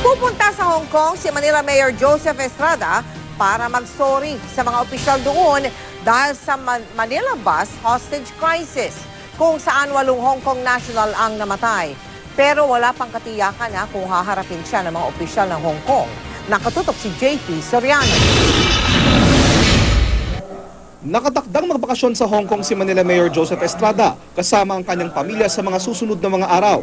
Pupunta sa Hong Kong si Manila Mayor Joseph Estrada para mag-sorry sa mga opisyal doon dahil sa Manila bus hostage crisis kung saan 8 Hong Kong national ang namatay. Pero wala pang katiyakan kung haharapin siya ng mga opisyal ng Hong Kong. Nakatutok si JP Soriano. Nakatakdang magbakasyon sa Hong Kong si Manila Mayor Joseph Estrada kasama ang kanyang pamilya sa mga susunod na mga araw.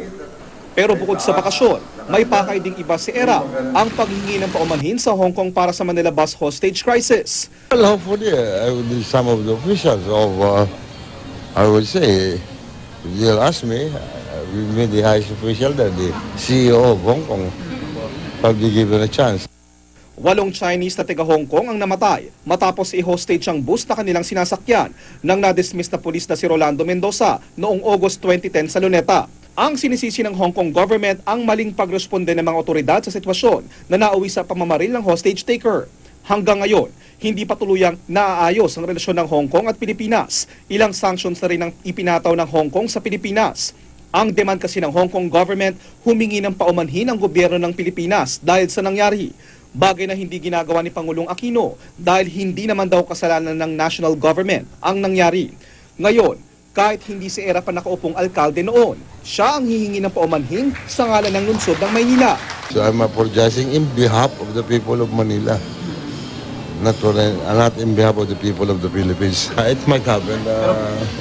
Pero bukod sa bakasyon, may pakay ding iba si ERA ang paghingi ng paumanhin sa Hong Kong para sa Manila bus hostage crisis. Well, hopefully, some of the officials of, I would say, if you'll ask me, we made the highest official there, the CEO of Hong Kong, probably given a chance. 8 Chinese na taga Hong Kong ang namatay matapos i-hostage ang bus na kanilang sinasakyan ng na-dismiss na pulis na si Rolando Mendoza noong August 2010 sa Luneta. Ang sinisisi ng Hong Kong government ang maling pagresponde ng mga otoridad sa sitwasyon na nauwi sa pamamaril ng hostage taker. Hanggang ngayon, hindi pa tuluyang naaayos ang relasyon ng Hong Kong at Pilipinas. Ilang sanctions na rin ang ipinataw ng Hong Kong sa Pilipinas. Ang demand kasi ng Hong Kong government, humingi ng paumanhin ang gobyerno ng Pilipinas dahil sa nangyari. Bagay na hindi ginagawa ni Pangulong Aquino dahil hindi naman daw kasalanan ng national government ang nangyari. Ngayon, kahit hindi si ERA pa nakaupong alkalde noon, siya ang hihingi ng paumanhin sa ngalan ng lungsod ng Maynila. So I'm apologizing in behalf of the people of Manila, not in behalf of the people of the Philippines. It might happen.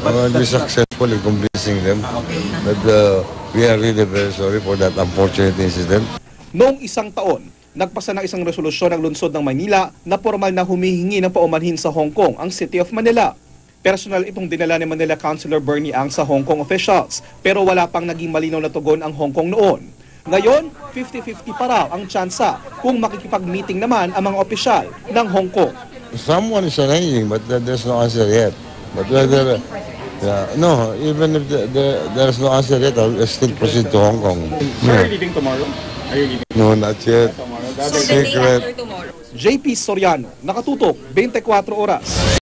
I will be successful in convincing them that we are really very sorry for that unfortunate incident. Noong isang taon, nagpasa ng isang resolusyon ng lungsod ng Maynila na formal na humihingi ng paumanhin sa Hong Kong ang City of Manila. Personal itong dinala ni Manila Councilor Bernie Ang sa Hong Kong officials, pero wala pang naging malinaw na tugon ang Hong Kong noon. Ngayon, 50-50 pa raw ang tsansa kung makikipag-meeting naman ang mga opisyal ng Hong Kong. Someone is arranging, but there's no answer yet. But whether, no, even if there's no answer yet, I'll still proceed to Hong Kong. Are you leaving tomorrow? Are you leaving? No, not yet. So the day after tomorrow? JP Soriano, nakatutok, 24 oras.